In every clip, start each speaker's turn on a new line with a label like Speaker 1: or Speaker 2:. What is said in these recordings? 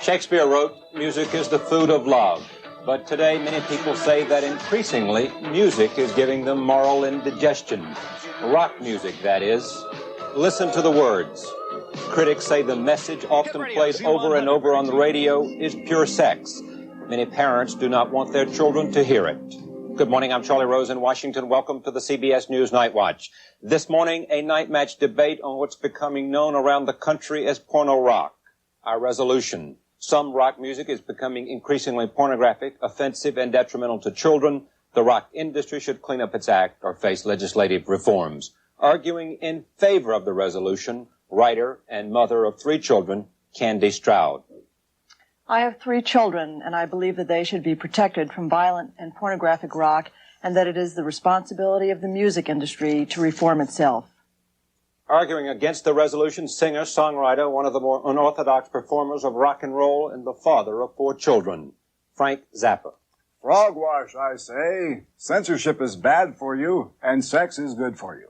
Speaker 1: Shakespeare wrote, "Music is the food of love." But today, many people say that increasingly, music is giving them moral indigestion. Rock music, that is. Listen to the words. Critics say the message often played over and over on the radio is pure sex. Many parents do not want their children to hear it. Good morning, I'm Charlie Rose in Washington. Welcome to the CBS News Night Watch. This morning, a Nightmatch debate on what's becoming known around the country as porno rock. Our resolution: some rock music is becoming increasingly pornographic, offensive, and detrimental to children. The rock industry should clean up its act or face legislative reforms. Arguing in favor of the resolution, writer and mother of 3 children, Candy Stroud.
Speaker 2: I have 3 children, and I believe that they should be protected from violent and pornographic rock, and that it is the responsibility of the music industry to reform itself.
Speaker 1: Arguing against the resolution, singer, songwriter, one of the more unorthodox performers of rock and roll, and the father of 4 children, Frank Zappa.
Speaker 3: Frogwash, I say. Censorship is bad for you, and sex is good for you.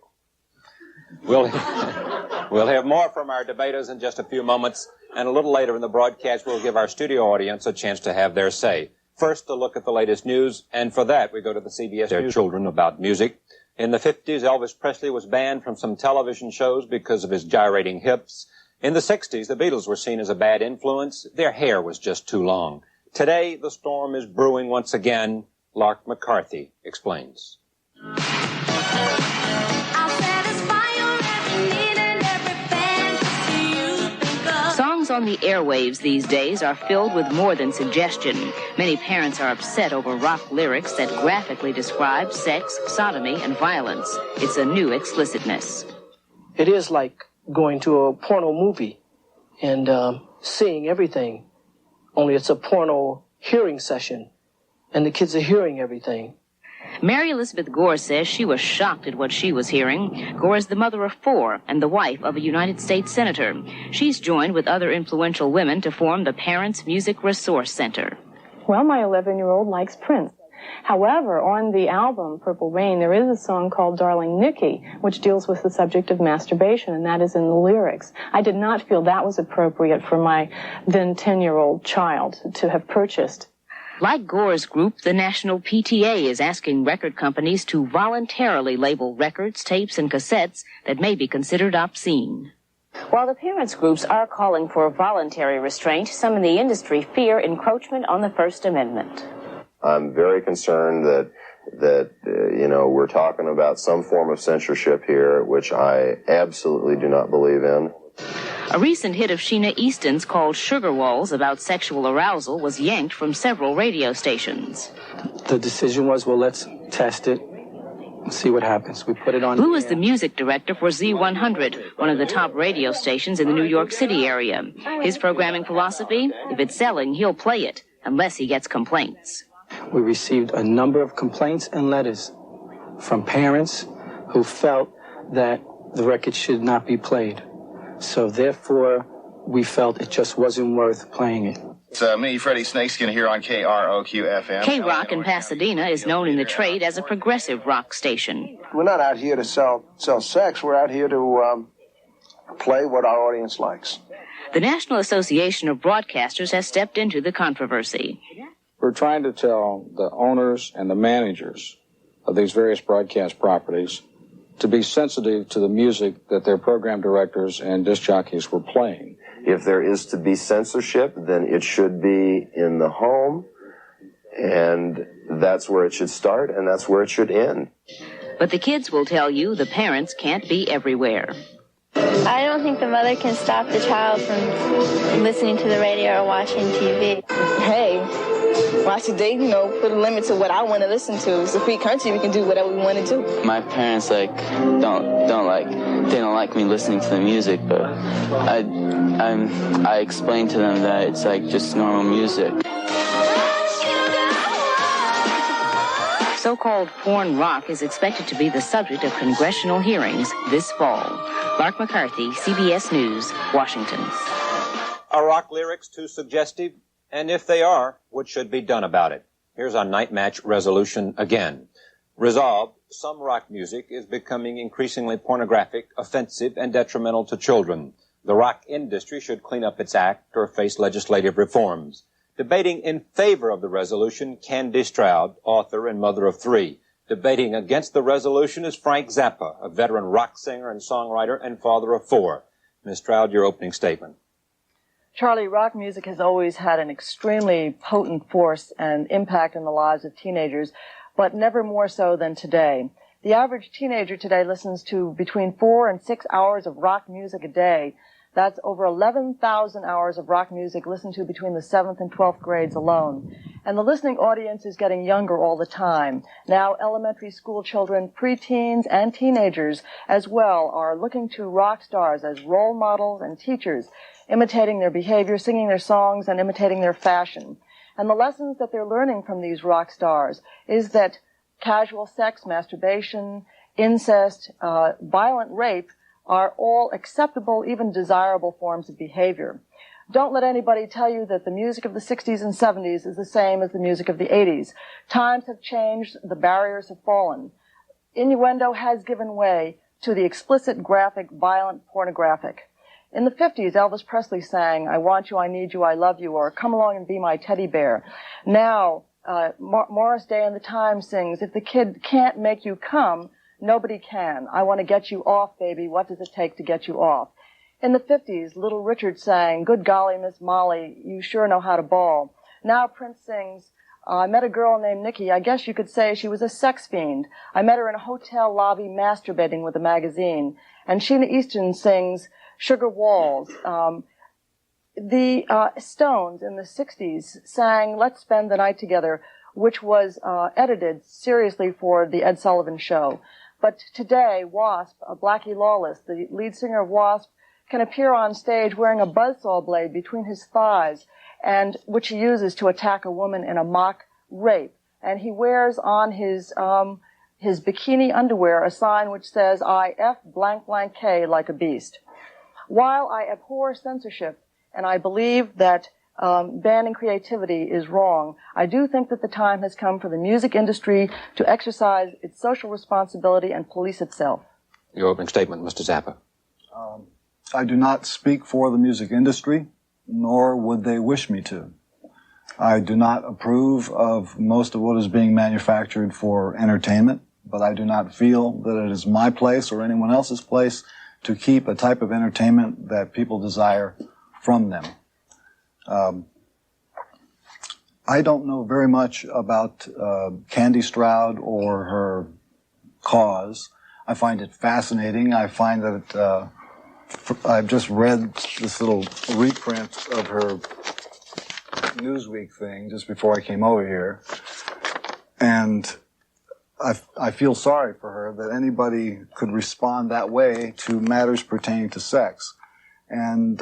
Speaker 1: We'll hear more from our debaters in just a few moments, and a little later in the broadcast, we'll give our studio audience a chance to have their say. First, a look at the latest news, and for that, we go to the CBS News. Children about music. In the 50s, Elvis Presley was banned from some television shows because of his gyrating hips. In the 60s, the Beatles were seen as a bad influence. Their hair was just too long. Today, the storm is brewing once again. Lark McCarthy explains.
Speaker 4: Songs on the airwaves these days are filled with more than suggestion. Many parents are upset over rock lyrics that graphically describe sex, sodomy, and violence. It's a new explicitness.
Speaker 5: It is like going to a porno movie and seeing everything, only it's a porno hearing session, and the kids are hearing everything.
Speaker 4: Mary Elizabeth Gore says she was shocked at what she was hearing. Gore is the mother of 4 and the wife of a United States senator. She's joined with other influential women to form the Parents Music Resource Center.
Speaker 6: Well, my 11-year-old likes Prince. However, on the album Purple Rain, there is a song called Darling Nikki, which deals with the subject of masturbation, and that is in the lyrics. I did not feel that was appropriate for my then 10-year-old child to have purchased.
Speaker 4: Like Gore's group, the National PTA is asking record companies to voluntarily label records, tapes, and cassettes that may be considered obscene. While the parents' groups are calling for voluntary restraint, some in the industry fear encroachment on the First Amendment.
Speaker 7: I'm very concerned that we're talking about some form of censorship here, which I absolutely do not believe in.
Speaker 4: A recent hit of Sheena Easton's called Sugar Walls about sexual arousal was yanked from several radio stations.
Speaker 5: The decision was, well, let's test it, see what happens. We put it on.
Speaker 4: Blue is the music director for Z100, one of the top radio stations in the New York City area. His programming philosophy: if it's selling, he'll play it, unless he gets complaints.
Speaker 5: We received a number of complaints and letters from parents who felt that the record should not be played. So therefore, we felt it just wasn't worth playing it.
Speaker 8: It's me, Freddie Snakeskin, here on KROQ-FM.
Speaker 4: K-Rock in Pasadena is known in the trade as a progressive rock station.
Speaker 9: We're not out here to sell sex. We're out here to play what our audience likes.
Speaker 4: The National Association of Broadcasters has stepped into the controversy.
Speaker 10: We're trying to tell the owners and the managers of these various broadcast properties to be sensitive to the music that their program directors and disc jockeys were playing.
Speaker 7: If there is to be censorship, then it should be in the home, and that's where it should start, and that's where it should end.
Speaker 4: But the kids will tell you the parents can't be everywhere.
Speaker 11: I don't think the mother can stop the child from listening to the radio or watching TV.
Speaker 12: Hey, why should they, put a limit to what I want to listen to? It's a free country. We can do whatever we want to do.
Speaker 13: My parents, don't like me listening to the music, but I explained to them that it's just normal music.
Speaker 4: So-called porn rock is expected to be the subject of congressional hearings this fall. Lark McCarthy, CBS News, Washington.
Speaker 1: Are rock lyrics too suggestive? And if they are, what should be done about it? Here's our Nightmatch resolution again. Resolved, some rock music is becoming increasingly pornographic, offensive, and detrimental to children. The rock industry should clean up its act or face legislative reforms. Debating in favor of the resolution, Candy Stroud, author and mother of three. Debating against the resolution is Frank Zappa, a veteran rock singer and songwriter and father of four. Ms. Stroud, your opening statement.
Speaker 2: Charlie, rock music has always had an extremely potent force and impact in the lives of teenagers, but never more so than today. The average teenager today listens to between 4 and 6 hours of rock music a day. That's over 11,000 hours of rock music listened to between the 7th and 12th grades alone. And the listening audience is getting younger all the time. Now elementary school children, preteens, and teenagers as well are looking to rock stars as role models and teachers, imitating their behavior, singing their songs, and imitating their fashion. And the lessons that they're learning from these rock stars is that casual sex, masturbation, incest, violent rape are all acceptable, even desirable forms of behavior. Don't let anybody tell you that the music of the 60s and 70s is the same as the music of the 80s. Times have changed, the barriers have fallen. Innuendo has given way to the explicit, graphic, violent, pornographic. In the 50s, Elvis Presley sang, "I want you, I need you, I love you," or "Come along and be my teddy bear." Now, Morris Day and the Times sings, "If the kid can't make you come, nobody can. I want to get you off, baby. What does it take to get you off?" In the 50s, Little Richard sang, "Good golly, Miss Molly, you sure know how to ball." Now Prince sings, "I met a girl named Nikki. I guess you could say she was a sex fiend. I met her in a hotel lobby masturbating with a magazine." And Sheena Easton sings, "Sugar Walls." The Stones in the 60s sang "Let's Spend the Night Together," which was edited seriously for the Ed Sullivan Show. But today, Wasp, Blackie Lawless, the lead singer of Wasp, can appear on stage wearing a buzzsaw blade between his thighs, and which he uses to attack a woman in a mock rape. And he wears on his bikini underwear a sign which says, "I F blank blank K like a beast." While I abhor censorship, and I believe that banning creativity is wrong, I do think that the time has come for the music industry to exercise its social responsibility and police itself.
Speaker 1: Your opening statement, Mr. Zappa.
Speaker 3: I do not speak for the music industry, nor would they wish me to. I do not approve of most of what is being manufactured for entertainment, but I do not feel that it is my place or anyone else's place to keep a type of entertainment that people desire from them. I don't know very much about Candy Stroud or her cause. I find it fascinating. I find that I've just read this little reprint of her Newsweek thing just before I came over here, and I feel sorry for her that anybody could respond that way to matters pertaining to sex. And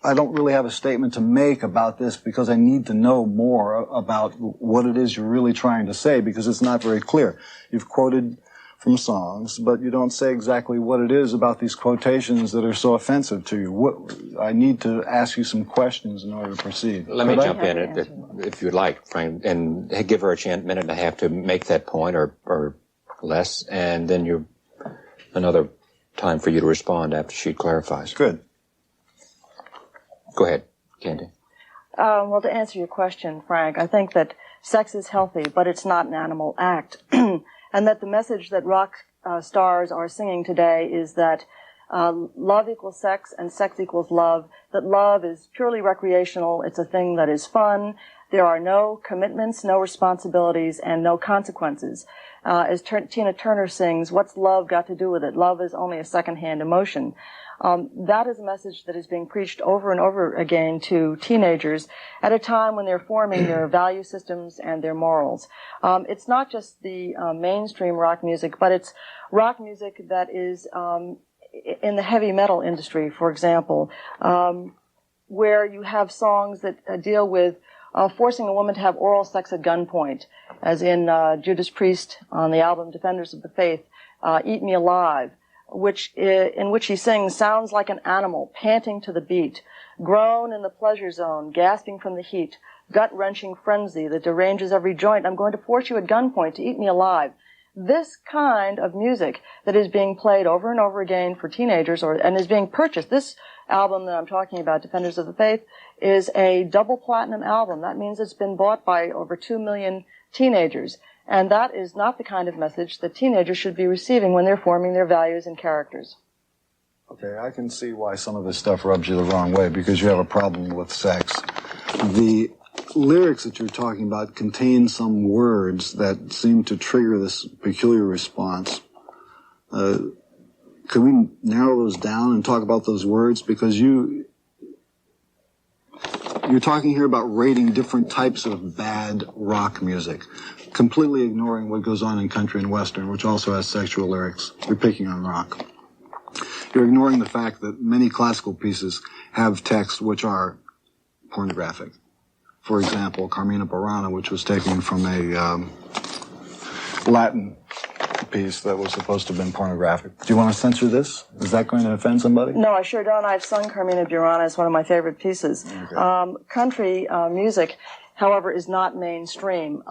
Speaker 3: I don't really have a statement to make about this because I need to know more about what it is you're really trying to say, because it's not very clear. You've quoted from songs, but you don't say exactly what it is about these quotations that are so offensive to you. I need to ask you some questions in order to proceed.
Speaker 1: Let me jump in if you'd like, Frank, and give her a minute and a half to make that point or less, and then another time for you to respond after she clarifies.
Speaker 3: Good.
Speaker 1: Go ahead, Candy.
Speaker 2: Well, to answer your question, Frank, I think that sex is healthy, but it's not an animal act. And that the message that rock stars are singing today is that love equals sex and sex equals love, that love is purely recreational, it's a thing that is fun, there are no commitments, no responsibilities, and no consequences. As Tina Turner sings, "What's love got to do with it? Love is only a second-hand emotion." That is a message that is being preached over and over again to teenagers at a time when they're forming their value systems and their morals. It's not just the mainstream rock music, but it's rock music that is in the heavy metal industry, for example, where you have songs that deal with forcing a woman to have oral sex at gunpoint, as in Judas Priest on the album Defenders of the Faith, "Eat Me Alive," in which he sings, "Sounds like an animal, panting to the beat, groan in the pleasure zone, gasping from the heat, gut-wrenching frenzy that deranges every joint. I'm going to force you at gunpoint to eat me alive." this kind of music that is being played over and over again for teenagers and is being purchased. This album that I'm talking about, Defenders of the Faith, is a double platinum album. That means it's been bought by over 2 million teenagers. And that is not the kind of message that teenagers should be receiving when they're forming their values and characters.
Speaker 3: Okay, I can see why some of this stuff rubs you the wrong way, because you have a problem with sex. The lyrics that you're talking about contain some words that seem to trigger this peculiar response. Could we narrow those down and talk about those words? Because you're talking here about rating different types of bad rock music, completely ignoring what goes on in country and western, which also has sexual lyrics. You're picking on rock. You're ignoring the fact that many classical pieces have texts which are pornographic. For example, Carmina Burana, which was taken from a Latin piece that was supposed to have been pornographic. Do you want to censor this? Is that going to offend somebody?
Speaker 2: No, I sure don't. I've sung Carmina Burana. It's one of my favorite pieces. Okay. Country music, however, is not mainstream.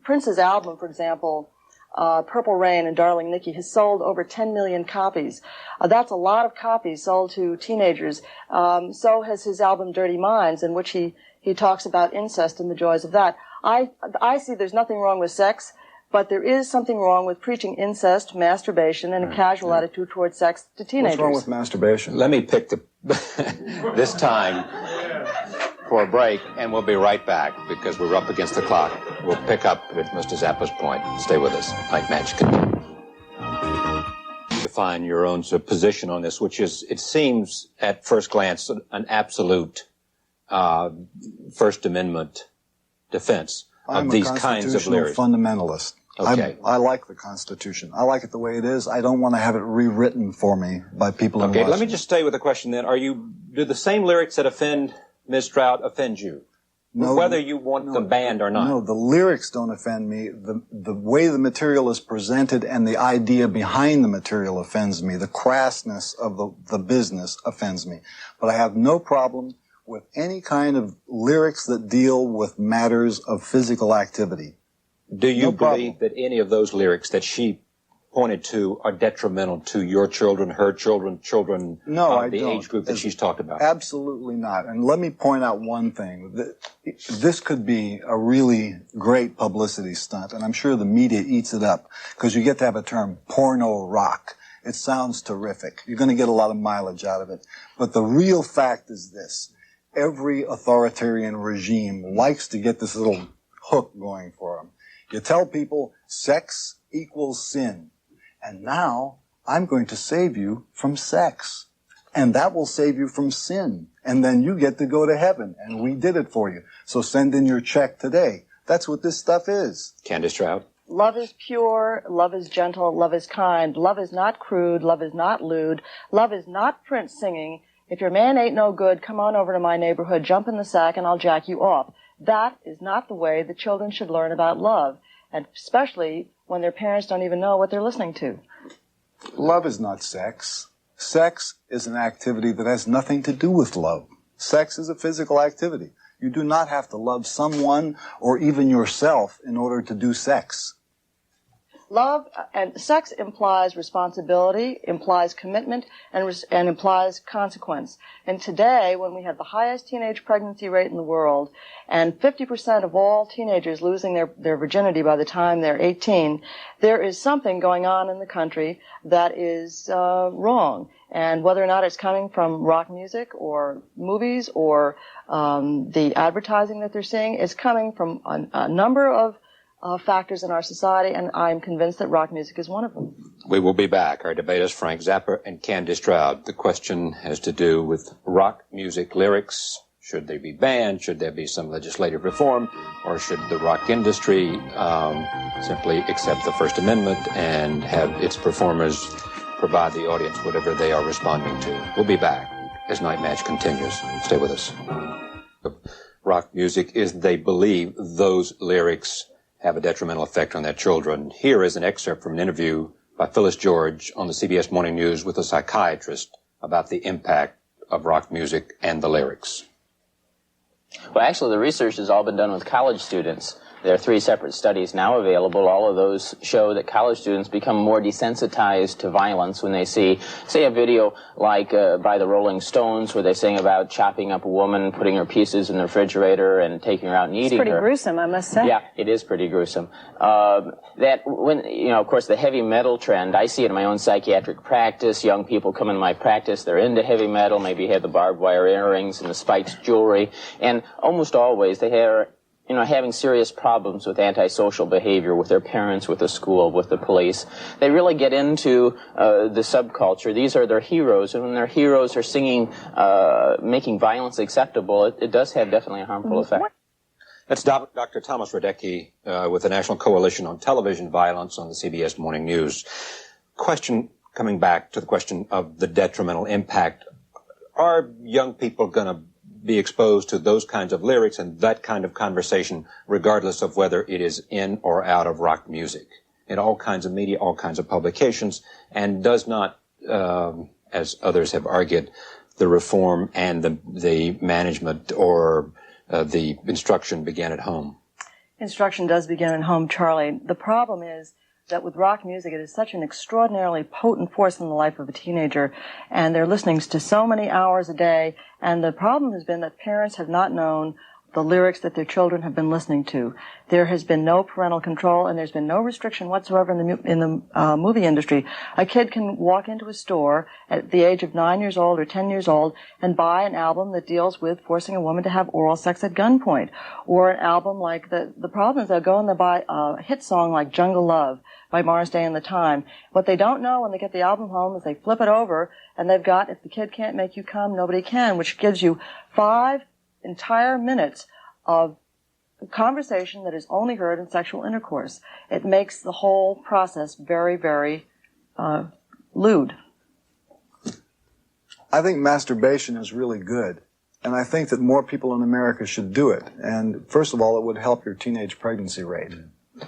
Speaker 2: Prince's album, for example, Purple Rain and Darling Nikki, has sold over 10 million copies. That's a lot of copies sold to teenagers. So has his album Dirty Minds, in which he talks about incest and the joys of that. I see there's nothing wrong with sex, but there is something wrong with preaching incest, masturbation, and a casual attitude towards sex to teenagers.
Speaker 3: What's wrong with masturbation?
Speaker 1: Let me pick this time for a break, and we'll be right back because we're up against the clock. We'll pick up with Mr. Zappa's point. Stay with us. Nightmatch continues. Define your own position on this, which is, it seems at first glance, an absolute First Amendment defense of these kinds of lyrics.
Speaker 3: I'm a constitutional fundamentalist. Okay. I like the Constitution. I like it the way it is. I don't want to have it rewritten for me by people in Washington.
Speaker 1: Okay, let me just stay with the question then. Do the same lyrics that offend Ms. Stroud offend you? No, whether you want them banned or not?
Speaker 3: No, the lyrics don't offend me. The way the material is presented and the idea behind the material offends me. The crassness of the business offends me. But I have no problem with any kind of lyrics that deal with matters of physical activity.
Speaker 1: Do you believe that any of those lyrics that she pointed to are detrimental to your children, her children, of the age group that she's talked about?
Speaker 3: Absolutely not. And let me point out one thing. This could be a really great publicity stunt, and I'm sure the media eats it up, because you get to have a term, porno rock. It sounds terrific. You're going to get a lot of mileage out of it. But the real fact is this. Every authoritarian regime likes to get this little hook going for them. You tell people sex equals sin. And now I'm going to save you from sex. And that will save you from sin. And then you get to go to heaven. And we did it for you. So send in your check today. That's what this stuff is.
Speaker 1: Candace Stroud.
Speaker 2: Love is pure, love is gentle, love is kind, love is not crude, love is not lewd, love is not Prince singing, if your man ain't no good, come on over to my neighborhood, jump in the sack, and I'll jack you off. That is not the way the children should learn about love, and especially when their parents don't even know what they're listening to.
Speaker 3: Love is not sex. Sex is an activity that has nothing to do with love. Sex is a physical activity. You do not have to love someone or even yourself in order to do sex.
Speaker 2: Love and sex implies responsibility, implies commitment, and implies consequence. And today, when we have the highest teenage pregnancy rate in the world, and 50% of all teenagers losing their virginity by the time they're 18, there is something going on in the country that is wrong. And whether or not it's coming from rock music or movies or the advertising that they're seeing, it's coming from a number of factors in our society, and I'm convinced that rock music is one of them.
Speaker 1: We will be back. Our debaters, Frank Zappa and Candace Stroud. The question has to do with rock music lyrics. Should they be banned? Should there be some legislative reform? Or should the rock industry simply accept the First Amendment and have its performers provide the audience whatever they are responding to? We'll be back as Nightmatch continues. Stay with us. Rock music is, they believe, those lyrics have a detrimental effect on their children. Here is an excerpt from an interview by Phyllis George on the CBS Morning News with a psychiatrist about the impact of rock music and the lyrics.
Speaker 13: Well, actually, the research has all been done with college students There are 3 separate studies now available. All of those show that college students become more desensitized to violence when they see, say, a video like by the Rolling Stones where they sing about chopping up a woman, putting her pieces in the refrigerator and taking her out and eating her.
Speaker 6: It's pretty gruesome, I must say.
Speaker 13: Yeah, it is pretty gruesome. That when, you know, of course, the heavy metal trend, I see it in my own psychiatric practice. Young people come into my practice, they're into heavy metal, maybe have the barbed wire earrings and the spiked jewelry, and almost always they are, you know, having serious problems with antisocial behavior with their parents, with the school, with the police. They really get into the subculture. These are their heroes, and when their heroes are singing, making violence acceptable, it does have definitely a harmful effect.
Speaker 1: That's Dr. Thomas Radecki with the National Coalition on Television Violence on the CBS Morning News. Coming back to the question of the detrimental impact, are young people going to be exposed to those kinds of lyrics and that kind of conversation regardless of whether it is in or out of rock music, in all kinds of media, all kinds of publications, and does not, as others have argued, the reform and the management or the instruction begin at home?
Speaker 2: Instruction does begin at home, Charlie. The problem is that with rock music, it is such an extraordinarily potent force in the life of a teenager, and they're listening to so many hours a day, and the problem has been that parents have not known the lyrics that their children have been listening to. There has been no parental control, and there's been no restriction whatsoever in the movie industry. A kid can walk into a store at the age of 9 years old or 10 years old and buy an album that deals with forcing a woman to have oral sex at gunpoint, or an album like the problem is they'll go and they'll buy a hit song like Jungle Love by Morris Day and the Time. What they don't know when they get the album home is they flip it over and they've got If the Kid Can't Make You Come, Nobody Can, which gives you 5 entire minutes of conversation that is only heard in sexual intercourse. It makes the whole process very, very lewd.
Speaker 3: I think masturbation is really good, and I think that more people in America should do it. And first of all, it would help your teenage pregnancy rate.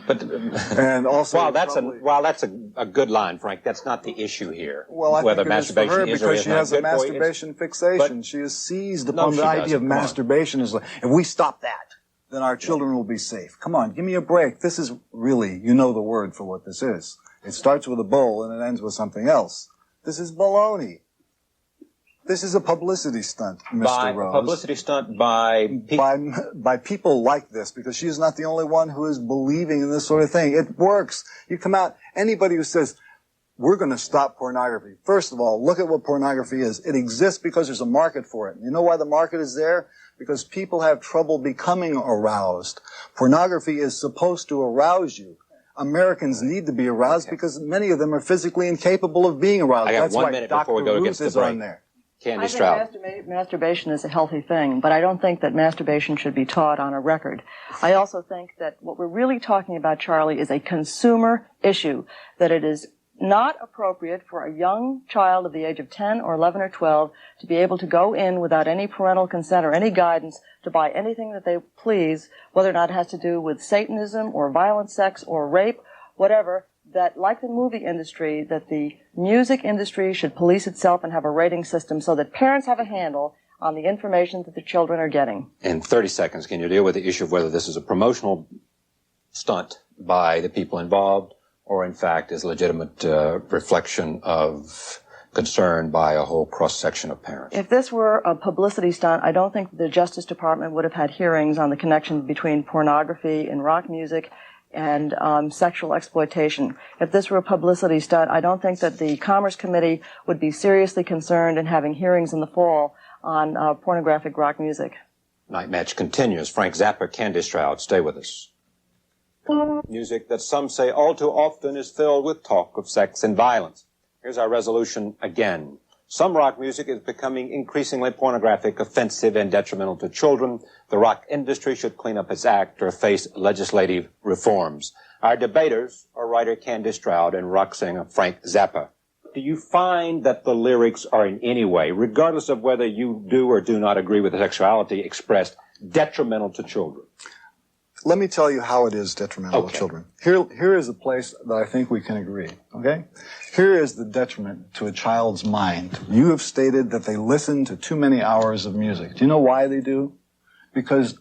Speaker 1: But
Speaker 3: and also,
Speaker 1: while that's a good line, Frank, that's not the issue here.
Speaker 3: Well, I
Speaker 1: whether
Speaker 3: think it is for her because she has a masturbation fixation. She is seized upon the idea of masturbation. As like, if we stop that, then our children will be safe. Come on, give me a break. This is really, you know the word for what this is. It starts with a bull and it ends with something else. This is baloney. This is a publicity stunt, Mr. Rose.
Speaker 1: A publicity stunt by
Speaker 3: people like this, because she is not the only one who is believing in this sort of thing. It works. You come out, anybody who says, we're going to stop pornography. First of all, look at what pornography is. It exists because there's a market for it. You know why the market is there? Because people have trouble becoming aroused. Pornography is supposed to arouse you. Americans need to be aroused because many of them are physically incapable of being aroused.
Speaker 1: I got
Speaker 3: That's
Speaker 1: 1
Speaker 3: why
Speaker 1: minute
Speaker 3: Dr.
Speaker 1: before we go
Speaker 3: Ruth
Speaker 1: to
Speaker 3: is
Speaker 1: the break.
Speaker 3: on there.
Speaker 1: Candy Stroud.
Speaker 2: I think masturbation is a healthy thing, but I don't think that masturbation should be taught on a record. I also think that what we're really talking about, Charlie, is a consumer issue, that it is not appropriate for a young child of the age of 10 or 11 or 12 to be able to go in without any parental consent or any guidance to buy anything that they please, whether or not it has to do with Satanism or violent sex or rape, whatever, that like the movie industry, that the music industry should police itself and have a rating system so that parents have a handle on the information that the children are getting.
Speaker 1: In 30 seconds, can you deal with the issue of whether this is a promotional stunt by the people involved or, in fact, is a legitimate reflection of concern by a whole cross-section of parents?
Speaker 2: If this were a publicity stunt, I don't think the Justice Department would have had hearings on the connection between pornography and rock music and sexual exploitation. If this were a publicity stunt, I don't think that the Commerce Committee would be seriously concerned in having hearings in the fall on pornographic rock music.
Speaker 1: Nightmatch continues. Frank Zappa, Candy Stroud, stay with us. Music that some say all too often is filled with talk of sex and violence. Here's our resolution again. Some rock music is becoming increasingly pornographic, offensive, and detrimental to children. The rock industry should clean up its act or face legislative reforms. Our debaters are writer Candy Stroud and rock singer Frank Zappa. Do you find that the lyrics are in any way, regardless of whether you do or do not agree with the sexuality expressed, detrimental to children?
Speaker 3: Let me tell you how it is detrimental to children. Here is a place that I think we can agree, okay? Here is the detriment to a child's mind. You have stated that they listen to too many hours of music. Do you know why they do? Because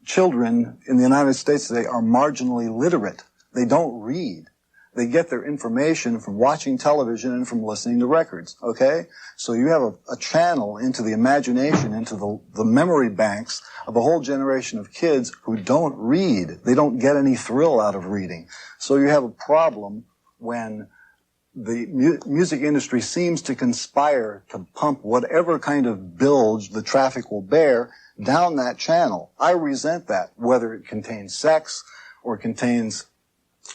Speaker 3: children in the United States today are marginally literate. They don't read. They get their information from watching television and from listening to records, okay? So you have a channel into the imagination, into the memory banks of a whole generation of kids who don't read. They don't get any thrill out of reading. So you have a problem when the music industry seems to conspire to pump whatever kind of bilge the traffic will bear down that channel. I resent that, whether it contains sex or contains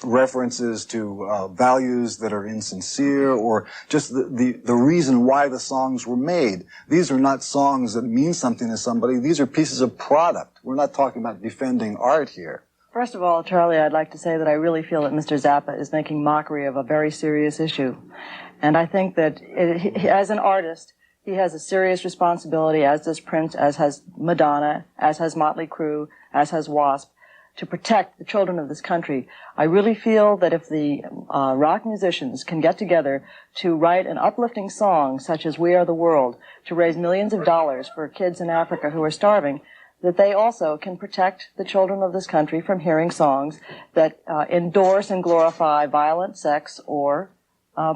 Speaker 3: references to values that are insincere, or just the reason why the songs were made. These are not songs that mean something to somebody. These are pieces of product. We're not talking about defending art here.
Speaker 2: First of all, Charlie, I'd like to say that I really feel that Mr. Zappa is making mockery of a very serious issue. And I think that as an artist, he has a serious responsibility, as does Prince, as has Madonna, as has Motley Crue, as has Wasp, to protect the children of this country. I really feel that if the rock musicians can get together to write an uplifting song such as We Are the World to raise millions of dollars for kids in Africa who are starving, that they also can protect the children of this country from hearing songs that endorse and glorify violent sex or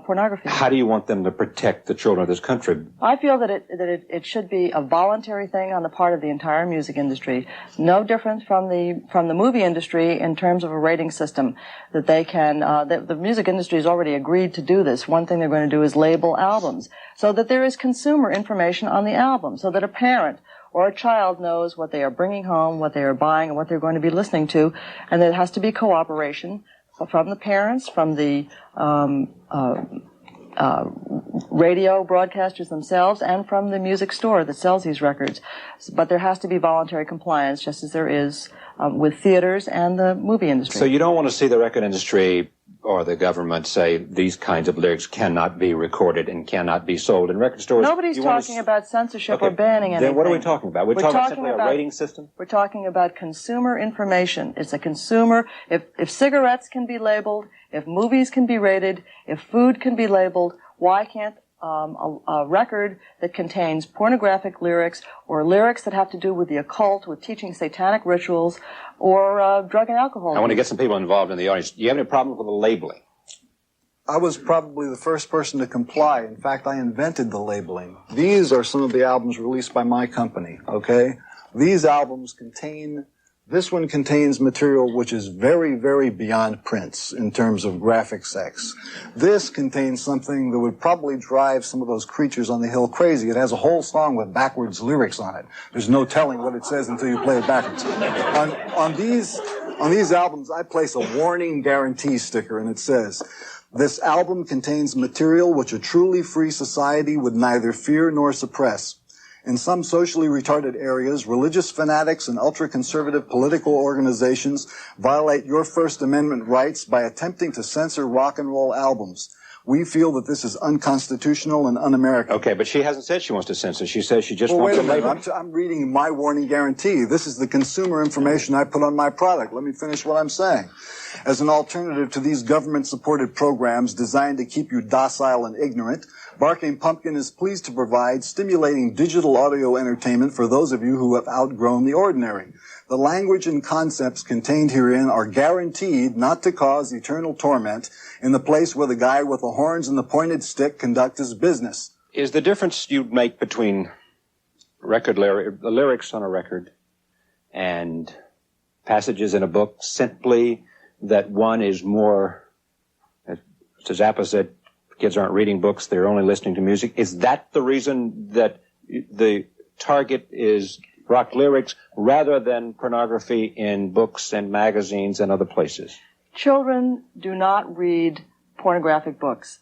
Speaker 2: pornography.
Speaker 1: How do you want them to protect the children of this country?
Speaker 2: I feel that it should be a voluntary thing on the part of the entire music industry. No different from the movie industry in terms of a rating system that they can. The music industry has already agreed to do this. One thing they're going to do is label albums so that there is consumer information on the album, so that a parent or a child knows what they are bringing home, what they are buying, and what they're going to be listening to, and there has to be cooperation from the parents, from the radio broadcasters themselves, and from the music store that sells these records. But there has to be voluntary compliance, just as there is with theaters and the movie industry.
Speaker 1: So you don't want to see the record industry or the government say these kinds of lyrics cannot be recorded and cannot be sold in record stores?
Speaker 2: Nobody's talking about censorship or banning anything.
Speaker 1: Then what are we talking about? We're talking simply about a rating system?
Speaker 2: We're talking about consumer information. It's a consumer. If cigarettes can be labeled, if movies can be rated, if food can be labeled, why can't a record that contains pornographic lyrics or lyrics that have to do with the occult, with teaching satanic rituals, or drug and alcohol?
Speaker 1: I want to get some people involved in the audience. Do you have any problem with the labeling?
Speaker 3: I was probably the first person to comply. In fact, I invented the labeling. These are some of the albums released by my company, okay? These albums this one contains material which is very, very beyond Prince in terms of graphic sex. This contains something that would probably drive some of those creatures on the hill crazy. It has a whole song with backwards lyrics on it. There's no telling what it says until you play it backwards. On these albums, I place a warning guarantee sticker, and it says, "This album contains material which a truly free society would neither fear nor suppress. In some socially retarded areas, religious fanatics and ultra-conservative political organizations violate your First Amendment rights by attempting to censor rock and roll albums. We feel that this is unconstitutional and un-American."
Speaker 1: Okay, but she hasn't said she wants to censor. She says she just wants to label.
Speaker 3: I'm reading my warning guarantee. This is the consumer information I put on my product. Let me finish what I'm saying. As an alternative to these government-supported programs designed to keep you docile and ignorant, Barking Pumpkin is pleased to provide stimulating digital audio entertainment for those of you who have outgrown the ordinary. The language and concepts contained herein are guaranteed not to cause eternal torment in the place where the guy with the horns and the pointed stick conducts his business.
Speaker 1: Is the difference you'd make between the lyrics on a record and passages in a book simply that one is more, as Zappa said, kids aren't reading books, they're only listening to music? Is that the reason that the target is rock lyrics rather than pornography in books and magazines and other places?
Speaker 2: Children do not read pornographic books.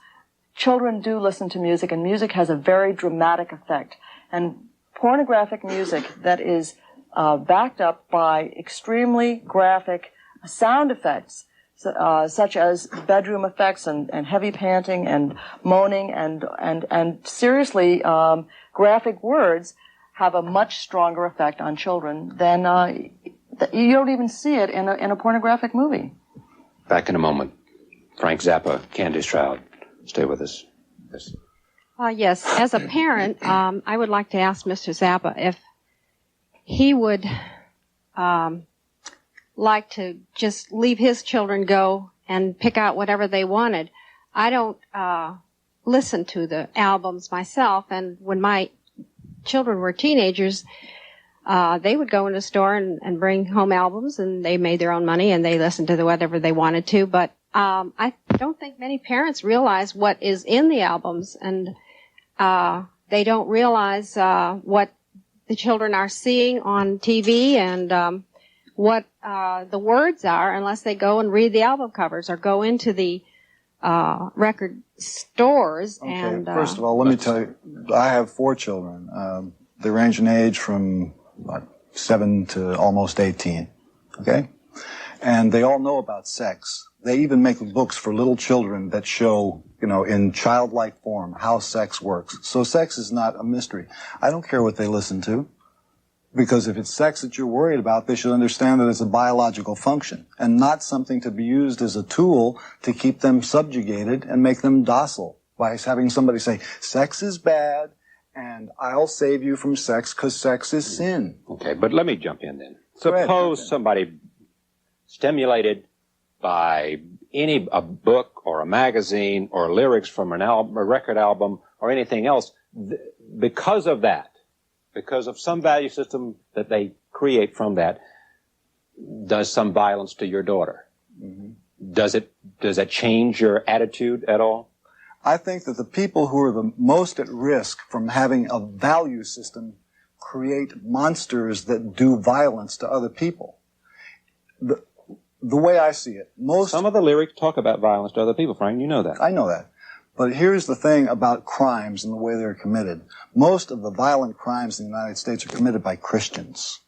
Speaker 2: Children do listen to music, and music has a very dramatic effect. And pornographic music that is backed up by extremely graphic sound effects, such as bedroom effects and heavy panting and moaning and seriously graphic words, have a much stronger effect on children than you don't even see it in a pornographic movie.
Speaker 1: Back in a moment. Frank Zappa, Candy Stroud. Stay with us. Yes.
Speaker 14: Yes. As a parent, I would like to ask Mr. Zappa if he would liked to just leave his children go and pick out whatever they wanted. I don't listen to the albums myself, and when my children were teenagers, they would go in a store and bring home albums, and they made their own money, and they listened to whatever they wanted to. But I don't think many parents realize what is in the albums, and they don't realize what the children are seeing on TV and what the words are unless they go and read the album covers or go into the record stores.
Speaker 3: Okay,
Speaker 14: and
Speaker 3: first of all, let me tell you, I have 4 children. They range in age from 7 to almost 18, okay? And they all know about sex. They even make books for little children that show, in childlike form how sex works. So sex is not a mystery. I don't care what they listen to, because if it's sex that you're worried about, they should understand that it's a biological function and not something to be used as a tool to keep them subjugated and make them docile by having somebody say, sex is bad, and I'll save you from sex because sex is sin.
Speaker 1: Okay, but let me jump in then. Suppose somebody stimulated by a book or a magazine or lyrics from an album, a record album or anything else, because of that, because of some value system that they create from that, does some violence to your daughter. Mm-hmm. Does that change your attitude at all?
Speaker 3: I think that the people who are the most at risk from having a value system create monsters that do violence to other people. The way I see it, some
Speaker 1: of the lyrics talk about violence to other people, Frank. You know that.
Speaker 3: I know that. But here's the thing about crimes and the way they're committed. Most of the violent crimes in the United States are committed by Christians.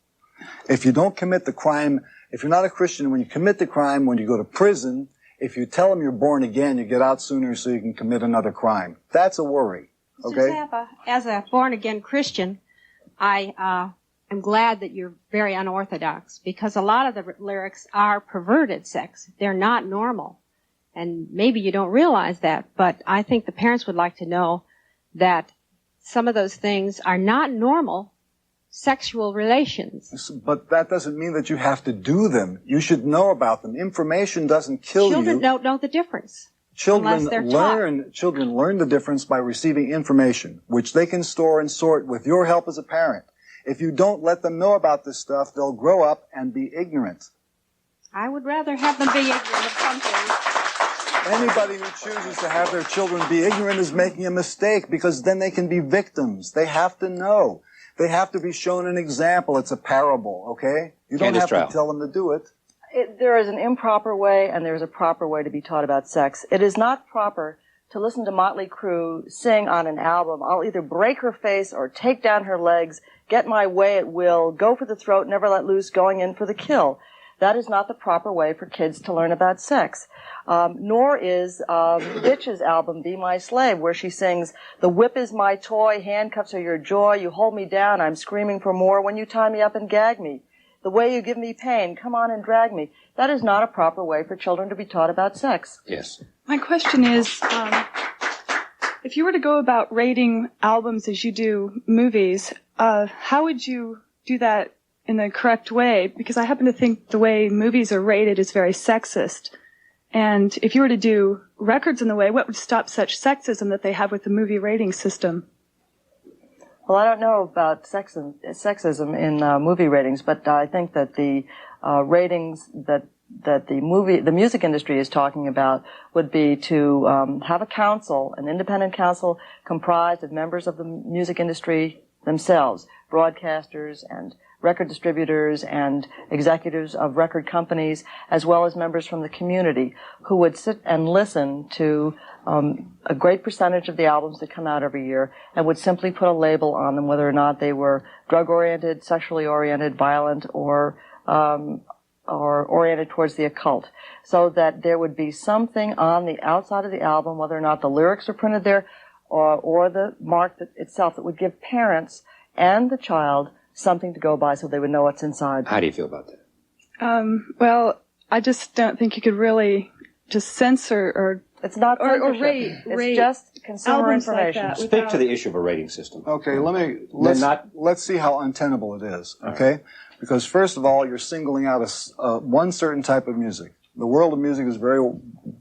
Speaker 3: If you don't commit the crime, if you're not a Christian, when you commit the crime, when you go to prison, if you tell them you're born again, you get out sooner so you can commit another crime. That's a worry. Okay?
Speaker 14: Mr. Zappa, as a born-again Christian, I am glad that you're very unorthodox, because a lot of the lyrics are perverted sex. They're not normal. And maybe you don't realize that, but I think the parents would like to know that some of those things are not normal sexual relations.
Speaker 3: But that doesn't mean that you have to do them. You should know about them. Information doesn't kill you.
Speaker 14: Children don't know the difference. Children
Speaker 3: learn the difference by receiving information, which they can store and sort with your help as a parent. If you don't let them know about this stuff, they'll grow up and be ignorant.
Speaker 14: I would rather have them be ignorant of something.
Speaker 3: Anybody who chooses to have their children be ignorant is making a mistake, because then they can be victims. They have to know. They have to be shown an example. It's a parable, okay? You don't have to tell them to do it.
Speaker 2: There is an improper way and there is a proper way to be taught about sex. It is not proper to listen to Motley Crue sing on an album, I'll either break her face or take down her legs, get my way at will, go for the throat, never let loose, going in for the kill. That is not the proper way for kids to learn about sex. Nor is Bitch's album, Be My Slave, where she sings, the whip is my toy, handcuffs are your joy, you hold me down, I'm screaming for more, when you tie me up and gag me. The way you give me pain, come on and drag me. That is not a proper way for children to be taught about sex.
Speaker 1: Yes.
Speaker 15: My question is, if you were to go about rating albums as you do movies, how would you do that in the correct way? Because I happen to think the way movies are rated is very sexist. And if you were to do records in the way, what would stop such sexism that they have with the movie rating system?
Speaker 2: Well, I don't know about sexism in movie ratings, but I think that the ratings that the music industry is talking about would be to have a council, an independent council comprised of members of the music industry themselves, broadcasters and record distributors and executives of record companies, as well as members from the community, who would sit and listen to a great percentage of the albums that come out every year and would simply put a label on them, whether or not they were drug-oriented, sexually oriented, violent, or oriented towards the occult, so that there would be something on the outside of the album, whether or not the lyrics are printed there or the mark itself, that would give parents and the child something to go by so they would know what's inside.
Speaker 1: How do you feel about that?
Speaker 15: Well, I just don't think you could really just censor or
Speaker 2: it's not censorship.
Speaker 15: Rate
Speaker 2: it's just consumer information.
Speaker 15: Like
Speaker 1: Speak to the issue of a rating system.
Speaker 3: Okay, let's see how untenable it is. Okay, Because first of all, you're singling out one certain type of music. The world of music is very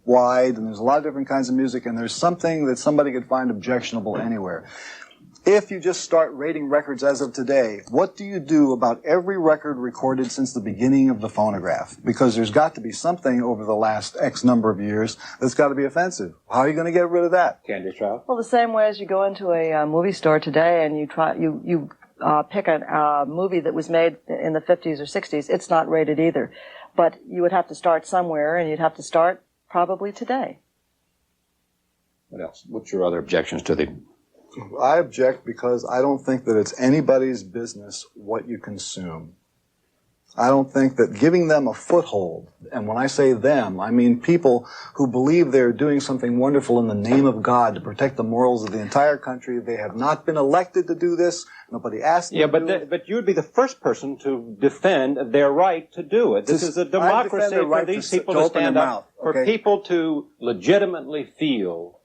Speaker 3: wide, and there's a lot of different kinds of music, and there's something that somebody could find objectionable anywhere. If you just start rating records as of today, what do you do about every record recorded since the beginning of the phonograph? Because there's got to be something over the last X number of years that's got to be offensive. How are you going to get rid of that?
Speaker 10: Candy Child?
Speaker 2: Well, the same way as you go into a movie store today and you pick a movie that was made in the 50s or 60s, it's not rated either. But you would have to start somewhere, and you'd have to start probably today.
Speaker 10: What else? What's your other objections to the...
Speaker 3: I object because I don't think that it's anybody's business what you consume. I don't think that giving them a foothold, and when I say them, I mean people who believe they're doing something wonderful in the name of God to protect the morals of the entire country. They have not been elected to do this. Nobody asked them to do it.
Speaker 1: But you would be the first person to defend their right to do it. This is a democracy for these people to stand up, for people to legitimately feel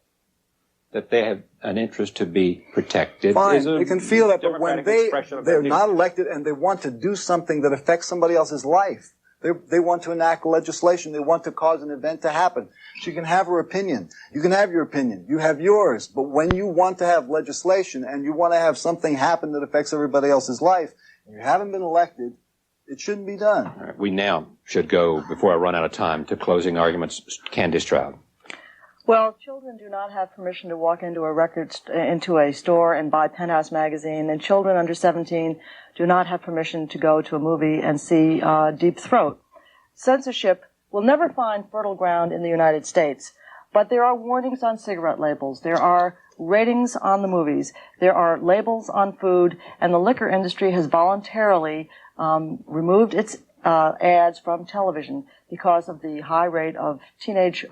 Speaker 1: that they have an interest to be protected.
Speaker 3: Fine, they can feel that, but when they're not elected and they want to do something that affects somebody else's life, they want to enact legislation, they want to cause an event to happen. She can have her opinion. You can have your opinion. You have yours. But when you want to have legislation and you want to have something happen that affects everybody else's life, and you haven't been elected, it shouldn't be done.
Speaker 1: All right, we now should go, before I run out of time, to closing arguments. Candy Stroud.
Speaker 2: Well, children do not have permission to walk into a store and buy Penthouse magazine, and children under 17 do not have permission to go to a movie and see Deep Throat. Censorship will never find fertile ground in the United States, but there are warnings on cigarette labels. There are ratings on the movies. There are labels on food, and the liquor industry has voluntarily removed its ads from television because of the high rate of teenage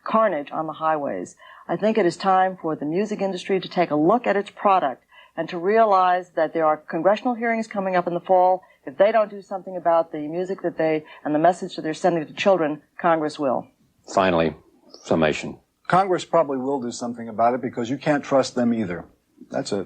Speaker 2: carnage on the highways. I think it is time for the music industry to take a look at its product and to realize that there are congressional hearings coming up in the fall. If they don't do something about the music and the message that they're sending to children, Congress will.
Speaker 1: Finally, summation.
Speaker 3: Congress probably will do something about it because you can't trust them either. That's it.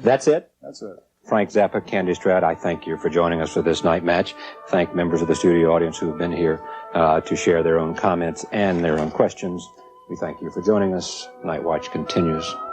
Speaker 1: That's it?
Speaker 3: That's it.
Speaker 1: Frank Zappa, Candy Stroud, I thank you for joining us for this night match. Thank members of the studio audience who have been here to share their own comments and their own questions. We thank you for joining us. Night Watch continues.